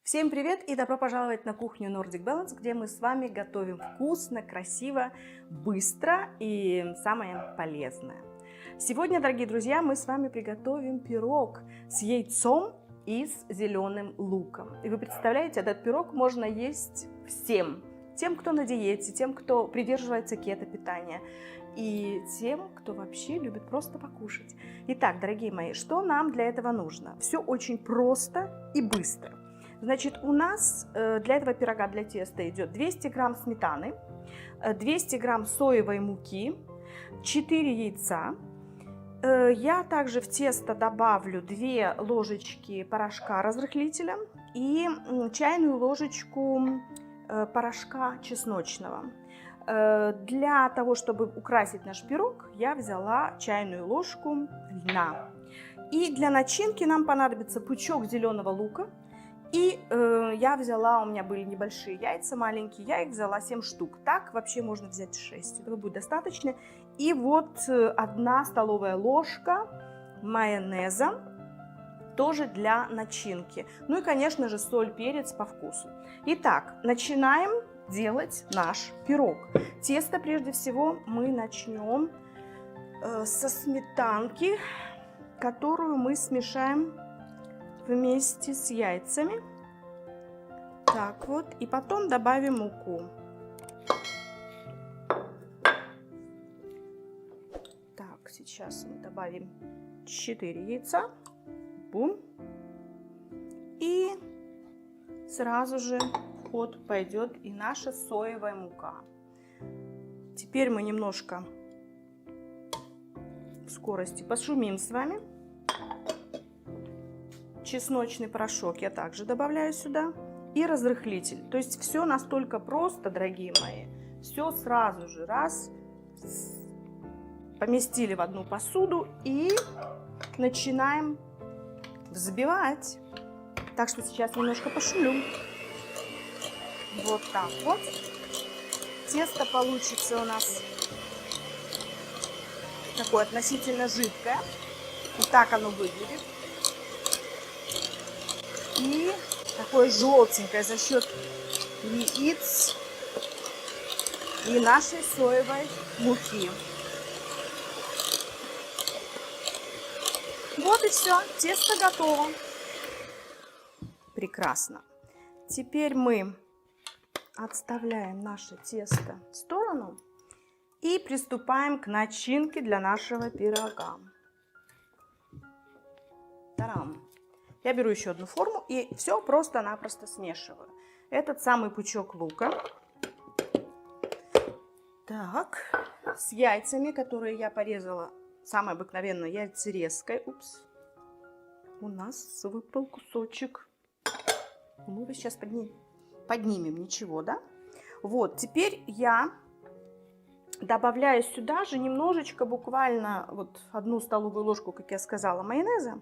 Всем привет и добро пожаловать на кухню Nordic Balance, где мы с вами готовим вкусно, красиво, быстро и самое полезное. Сегодня, дорогие друзья, мы с вами приготовим пирог с яйцом и с зеленым луком. И вы представляете, этот пирог можно есть всем. Тем, кто на диете, тем, кто придерживается кето-питания и тем, кто вообще любит просто покушать. Итак, дорогие мои, что нам для этого нужно? Все очень просто и быстро. Значит, у нас для этого пирога, для теста идет 200 грамм сметаны, 200 грамм соевой муки, 4 яйца. Я также в тесто добавлю 2 ложечки порошка разрыхлителя и чайную ложечку порошка чесночного. Для того, чтобы украсить наш пирог, я взяла чайную ложку льна. И для начинки нам понадобится пучок зеленого лука. И я взяла, у меня были небольшие яйца, маленькие, я их взяла 7 штук. Так вообще можно взять 6, этого будет достаточно. И вот 1 столовая ложка майонеза, тоже для начинки. Ну и, конечно же, соль, перец по вкусу. Итак, начинаем делать наш пирог. Тесто, прежде всего, мы начнем со сметанки, которую мы смешаем вместе с яйцами. Так вот, и потом добавим муку. Так, сейчас мы добавим 4 яйца. Бум. И сразу же в ход пойдет и наша соевая мука. Теперь мы немножко в скорости пошумим с вами. Чесночный порошок я также добавляю сюда. И разрыхлитель. То есть все настолько просто, дорогие мои. Все сразу же раз поместили в одну посуду и начинаем взбивать. Так что сейчас немножко пошумлю. Вот так вот. Тесто получится у нас такое относительно жидкое. Вот так оно выглядит. И такое желтенькое за счет яиц и нашей соевой муки. Вот и все, тесто готово. Прекрасно. Теперь мы отставляем наше тесто в сторону и приступаем к начинке для нашего пирога. Та-дам! Я беру еще одну форму и все просто-напросто смешиваю. Этот самый пучок лука. Так, с яйцами, которые я порезала самой обыкновенной яйцерезкой. Упс, у нас выпал кусочек. Мы его сейчас поднимем, ничего, да? Вот, теперь я добавляю сюда же немножечко, буквально вот 1 столовую ложку, как я сказала, майонеза.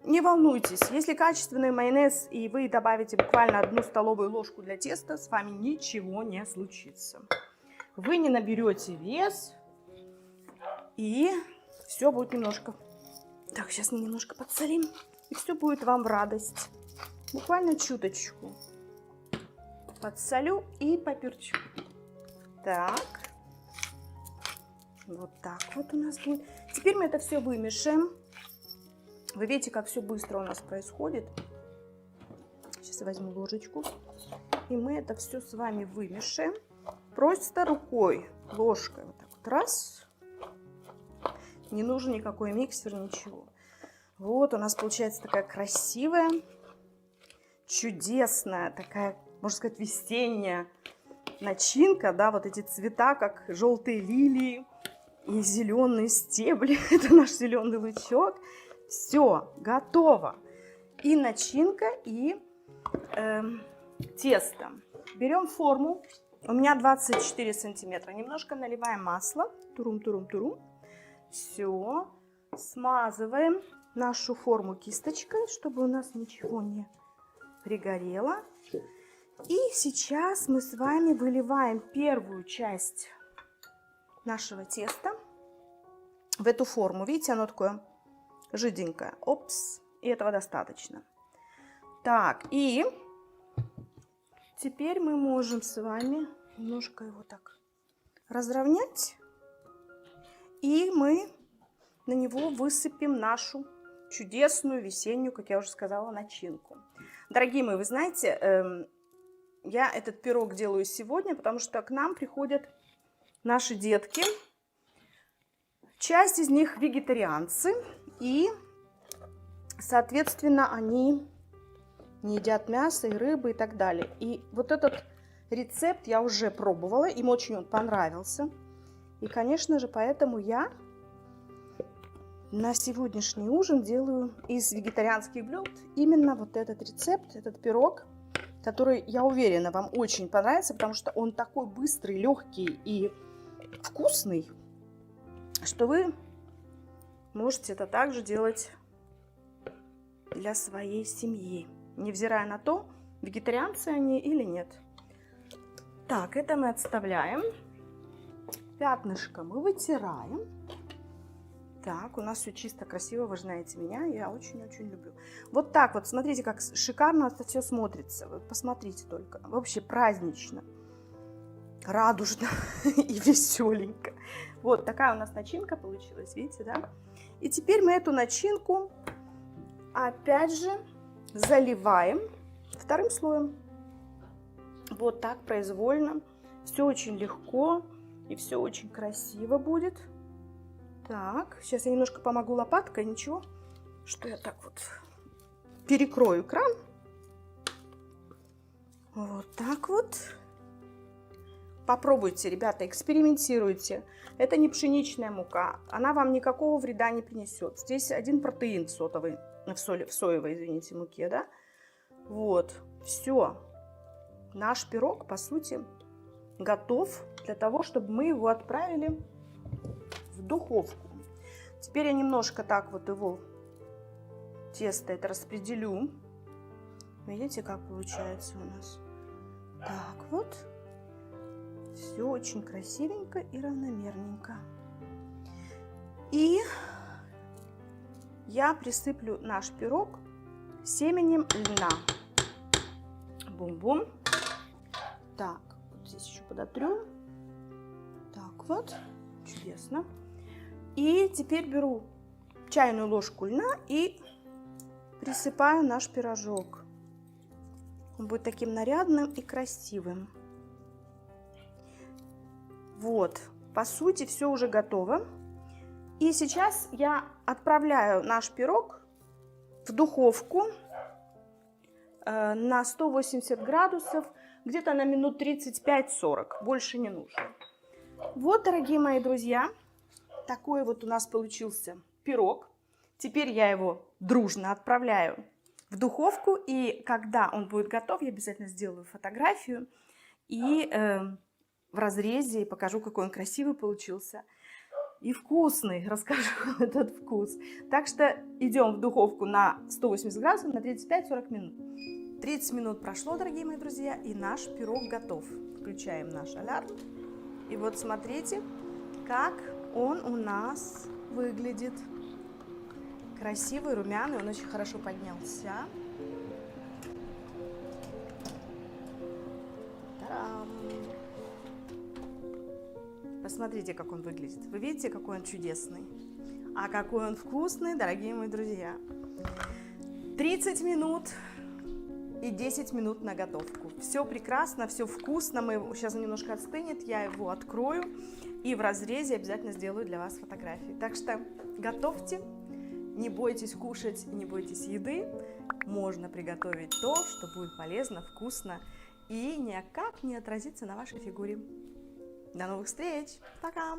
Не волнуйтесь, если качественный майонез и вы добавите буквально 1 столовую ложку для теста, с вами ничего не случится. Вы не наберете вес и все будет немножко... Так, сейчас мы немножко подсолим и все будет вам в радость. Буквально чуточку подсолю и поперчу. Так, вот так вот у нас будет. Теперь мы это все вымешаем. Вы видите, как все быстро у нас происходит. Сейчас я возьму ложечку. И мы это все с вами вымешаем. Просто рукой, ложкой. Вот так вот. Раз. Не нужен никакой миксер, ничего. Вот у нас получается такая красивая, чудесная, такая, можно сказать, весенняя начинка. Да, вот эти цвета, как желтые лилии и зеленые стебли. Это наш зеленый лучок. Все, готово. И начинка, и тесто. Берем форму. У меня 24 сантиметра. Немножко наливаем масло. Турум-турум-турум. Все. Смазываем нашу форму кисточкой, чтобы у нас ничего не пригорело. И сейчас мы с вами выливаем первую часть нашего теста в эту форму. Видите, оно такое жиденькое. Опс. И этого достаточно. Так, и теперь мы можем с вами немножко его так разровнять. И мы на него высыпем нашу чудесную весеннюю, как я уже сказала, начинку. Дорогие мои, вы знаете, я этот пирог делаю сегодня, потому что к нам приходят наши детки. Часть из них вегетарианцы, и, соответственно, они не едят мясо и рыбы и так далее. И вот этот рецепт я уже пробовала, им очень он понравился. И, конечно же, поэтому я на сегодняшний ужин делаю из вегетарианских блюд именно вот этот рецепт, этот пирог, который, я уверена, вам очень понравится, потому что он такой быстрый, легкий и вкусный, что вы можете это также делать для своей семьи, невзирая на то, вегетарианцы они или нет. Так, это мы отставляем. Пятнышко мы вытираем. Так, у нас все чисто, красиво, вы знаете меня, я очень-очень люблю. Вот так вот, смотрите, как шикарно это все смотрится. Вот посмотрите только, вообще празднично, радужно и веселенько. Вот такая у нас начинка получилась, видите, да? И теперь мы эту начинку опять же заливаем вторым слоем. Вот так произвольно. Все очень легко и все очень красиво будет. Так, сейчас я немножко помогу лопаткой, ничего, что я так вот перекрою кран. Вот так вот. Попробуйте, ребята, экспериментируйте. Это не пшеничная мука, она вам никакого вреда не принесет. Здесь один протеин в соевой, извините, муке, да? Вот, все. Наш пирог, по сути, готов для того, чтобы мы его отправили в духовку. Теперь я немножко так вот его, тесто это распределю. Видите, как получается у нас? Так вот. Все очень красивенько и равномерненько. И я присыплю наш пирог семенем льна. Бум-бум. Так, вот здесь еще подотрю. Так вот, чудесно. И теперь беру чайную ложку льна и присыпаю наш пирожок. Он будет таким нарядным и красивым. Вот, по сути, все уже готово. И сейчас я отправляю наш пирог в духовку на 180 градусов, где-то на минут 35-40, больше не нужно. Вот, дорогие мои друзья, такой вот у нас получился пирог. Теперь я его дружно отправляю в духовку, и когда он будет готов, я обязательно сделаю фотографию и в разрезе и покажу, какой он красивый получился. И вкусный, расскажу этот вкус. Так что идем в духовку на 180 градусов на 35-40 минут. 30 минут прошло, дорогие мои друзья, и наш пирог готов. Включаем наш алярм. И вот смотрите, как он у нас выглядит. Красивый, румяный, он очень хорошо поднялся. Та-дам! Посмотрите, как он выглядит. Вы видите, какой он чудесный? А какой он вкусный, дорогие мои друзья. 30 минут и 10 минут на готовку. Все прекрасно, все вкусно. Сейчас он немножко остынет, я его открою. И в разрезе обязательно сделаю для вас фотографии. Так что готовьте, не бойтесь кушать, не бойтесь еды. Можно приготовить то, что будет полезно, вкусно и никак не отразится на вашей фигуре. До новых встреч! Пока!